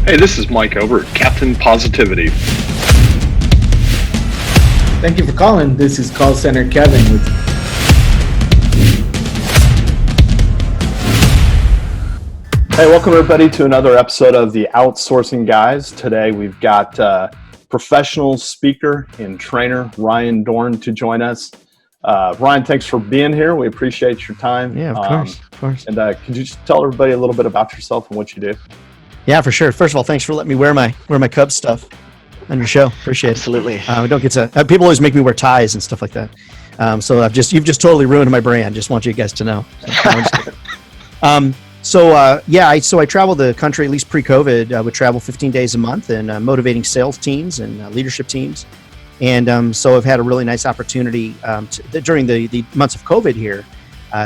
Hey, this is Mike over at Captain Positivity. Thank you for calling. This is call center Kevin with Hey, welcome everybody to another episode of the Outsourcing Guys. Today we've got professional speaker and trainer Ryan Dohrn to join us. Ryan, thanks for being here. We appreciate your time. Yeah, of course. And could you just tell everybody a little bit about yourself and what you do? Yeah, for sure. First of all, thanks for letting me wear my Cubs stuff on your show. Appreciate it. Absolutely. We don't get to people always make me wear ties and stuff like that. So you've just totally ruined my brand. Just want you guys to know. So, I traveled the country, at least pre-COVID. I would travel 15 days a month and motivating sales teams and leadership teams. And so I've had a really nice opportunity during the months of COVID here,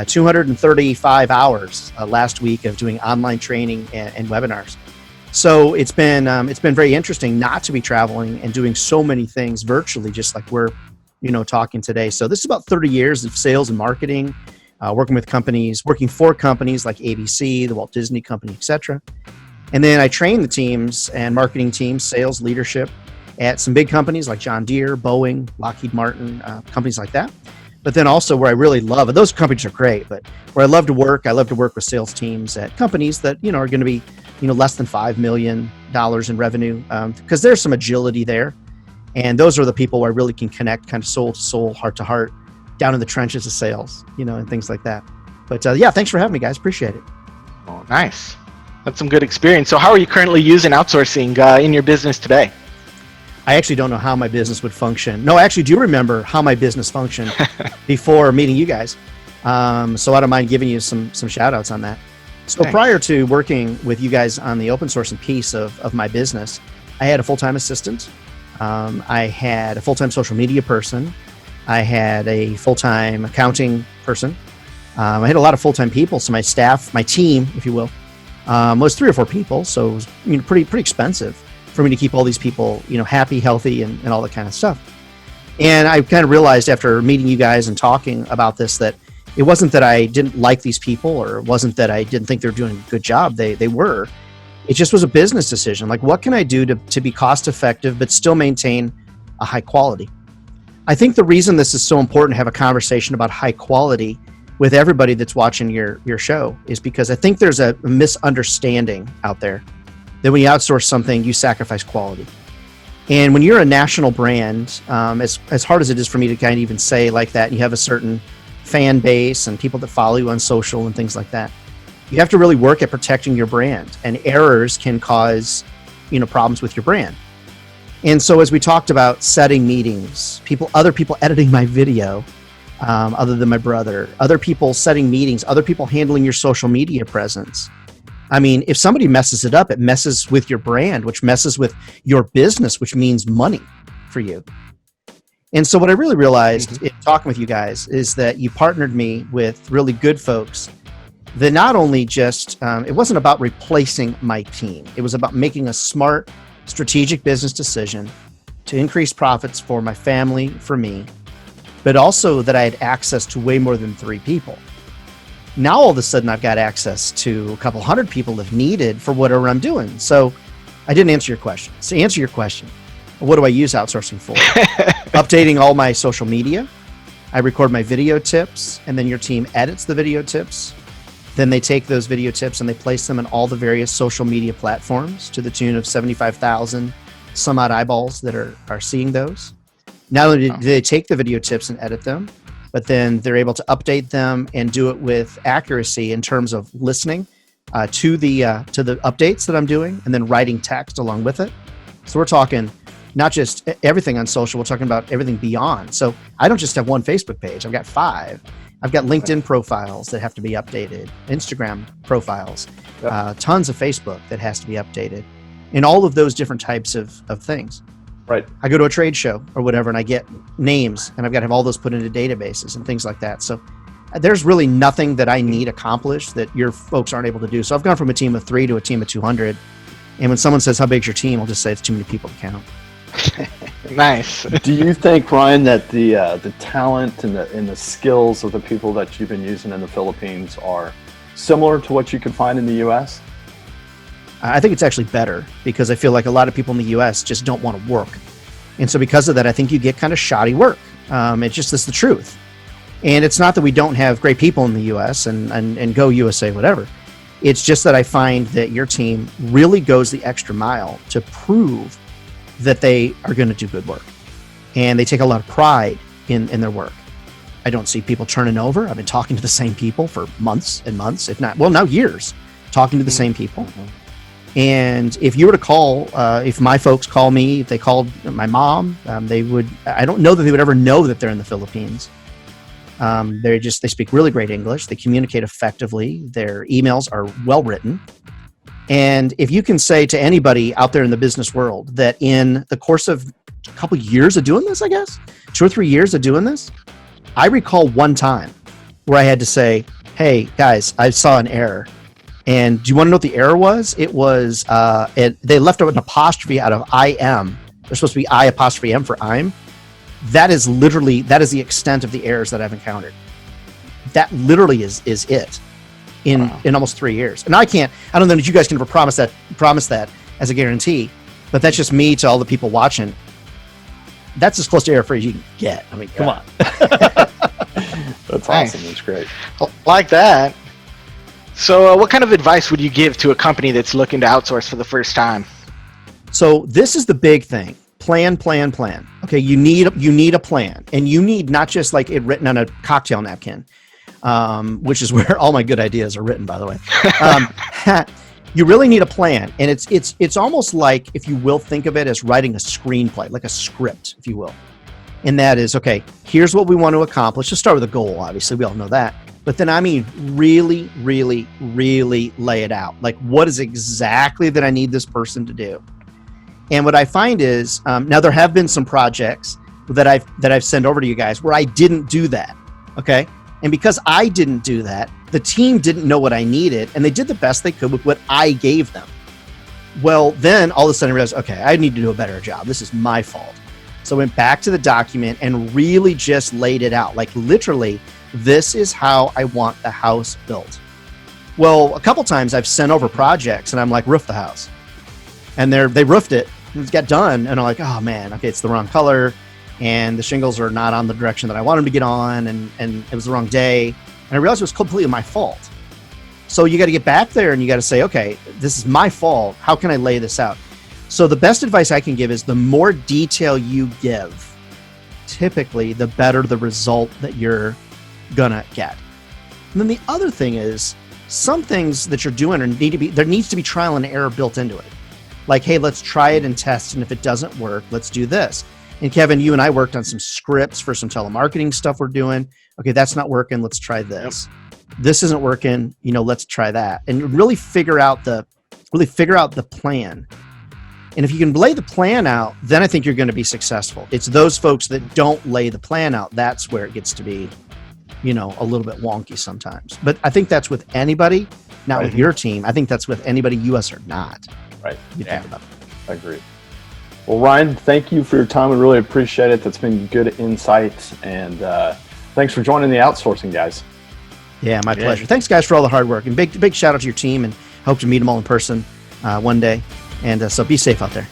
235 hours last week of doing online training and webinars. So it's been very interesting not to be traveling and doing so many things virtually, just like we're, talking today. So this is about 30 years of sales and marketing, working for companies like ABC, the Walt Disney Company, etc. And then I train the teams and marketing teams, sales, leadership at some big companies like John Deere, Boeing, Lockheed Martin, companies like that. But then also where I really love, and those companies are great, but where I love to work with sales teams at companies that, are going to be, less than $5 million in revenue, because there's some agility there. And those are the people where I really can connect kind of soul to soul, heart to heart, down in the trenches of sales, and things like that. But thanks for having me, guys. Appreciate it. Oh, nice. That's some good experience. So how are you currently using outsourcing in your business today? I actually don't know how my business would function. No, I actually do remember how my business functioned before meeting you guys. So I don't mind giving you some shout outs on that. So Thanks. Prior to working with you guys on the open sourcing piece of my business, I had a full-time assistant. I had a full-time social media person. I had a full-time accounting person. I had a lot of full-time people. So my staff, my team, if you will, was 3 or 4 people. So it was pretty expensive for me to keep all these people, happy, healthy, and all that kind of stuff. And I kind of realized after meeting you guys and talking about this that it wasn't that I didn't like these people, or it wasn't that I didn't think they were doing a good job. They were. It just was a business decision. Like, what can I do to be cost effective but still maintain a high quality? I think the reason this is so important to have a conversation about high quality with everybody that's watching your show is because I think there's a misunderstanding out there that when you outsource something, you sacrifice quality. And when you're a national brand, as hard as it is for me to kind of even say like that, and you have a certain fan base and people that follow you on social and things like that, you have to really work at protecting your brand, and errors can cause, problems with your brand. And so as we talked about setting meetings, other people editing my video, other than my brother, other people setting meetings, other people handling your social media presence. I mean, if somebody messes it up, it messes with your brand, which messes with your business, which means money for you. And so what I really realized in talking with you guys is that you partnered me with really good folks that not only just, it wasn't about replacing my team. It was about making a smart, strategic business decision to increase profits for my family, for me, but also that I had access to way more than 3 people. Now, all of a sudden, I've got access to a couple hundred people if needed for whatever I'm doing. So I didn't answer your question. To answer your question, what do I use outsourcing for? Updating all my social media. I record my video tips, and then your team edits the video tips. Then they take those video tips and they place them in all the various social media platforms to the tune of 75,000 some odd eyeballs that are seeing those. Not only do they take the video tips and edit them, but then they're able to update them and do it with accuracy in terms of listening to the updates that I'm doing, and then writing text along with it. So we're talking not just everything on social, we're talking about everything beyond. So I don't just have one Facebook page, I've got 5. I've got LinkedIn profiles that have to be updated, Instagram profiles, tons of Facebook that has to be updated, and all of those different types of things. Right. I go to a trade show or whatever, and I get names, and I've got to have all those put into databases and things like that. So there's really nothing that I need accomplished that your folks aren't able to do. So I've gone from a team of 3 to a team of 200. And when someone says, how big's your team? I'll just say it's too many people to count. Nice. Do you think, Ryan, that the talent and the skills of the people that you've been using in the Philippines are similar to what you could find in the U.S.? I think it's actually better because I feel like a lot of people in the U.S. just don't want to work. And so because of that, I think you get kind of shoddy work. It's the truth. And it's not that we don't have great people in the U.S. and go USA, whatever. It's just that I find that your team really goes the extra mile to prove that they are going to do good work. And they take a lot of pride in their work. I don't see people turning over. I've been talking to the same people for months and months, if not, well, now years, talking to the same people. And if you were to call, if my folks call me, if they called my mom, they would, I don't know that they would ever know that they're in the Philippines. They speak really great English. They communicate effectively. Their emails are well written. And if you can say to anybody out there in the business world that in the course of a couple years of doing this, I guess, 2 or 3 years of doing this, I recall one time where I had to say, hey guys, I saw an error. And do you want to know what the error was? It was, they left out an apostrophe out of IM. There's supposed to be I''M for I'm. That is the extent of the errors that I've encountered. That literally is it in almost 3 years. And I don't know that you guys can ever promise that as a guarantee, but that's just me to all the people watching. That's as close to error free as you can get. I mean, come on. That's awesome. That's great. Like that. So what kind of advice would you give to a company that's looking to outsource for the first time? So this is the big thing. Plan. Okay, you need a plan, and you need not just like it written on a cocktail napkin, which is where all my good ideas are written, by the way. You really need a plan, and it's almost like, if you will, think of it as writing a screenplay, like a script, if you will. And that is, okay, here's what we want to accomplish. Just start with a goal, obviously, we all know that. But then, I mean, really, really, really lay it out. Like, what is exactly that I need this person to do? And what I find is, now there have been some projects that I've sent over to you guys where I didn't do that, okay? And because I didn't do that, the team didn't know what I needed, and they did the best they could with what I gave them. Well, then all of a sudden I realized, okay, I need to do a better job. This is my fault. So I went back to the document and really just laid it out. Like, literally, this is how I want the house built. Well, a couple times I've sent over projects and I'm like, roof the house. And they roofed it, and it got done, and I'm like, oh man, okay, it's the wrong color, and the shingles are not on the direction that I want them to get on, and it was the wrong day. And I realized it was completely my fault. So you got to get back there and you got to say, okay, this is my fault. How can I lay this out? So the best advice I can give is the more detail you give, typically the better the result that you're gonna get. And then the other thing is, some things that you're doing there needs to be trial and error built into it. Like, hey, let's try it and test, and if it doesn't work, let's do this. And Kevin, you and I worked on some scripts for some telemarketing stuff we're doing. Okay, that's not working. Let's try this. Yep. This isn't working. Let's try that, and really figure out the plan. And if you can lay the plan out, then I think you're going to be successful. It's those folks that don't lay the plan out. That's where it gets to be, a little bit wonky sometimes. But I think that's with anybody, not with your team. I think that's with anybody, US or not. Right. Yeah. I agree. Well, Ryan, thank you for your time. We really appreciate it. That's been good insights. And thanks for joining the Outsourcing Guys. Yeah, my pleasure. Thanks, guys, for all the hard work. And big shout out to your team, and hope to meet them all in person one day. And so be safe out there.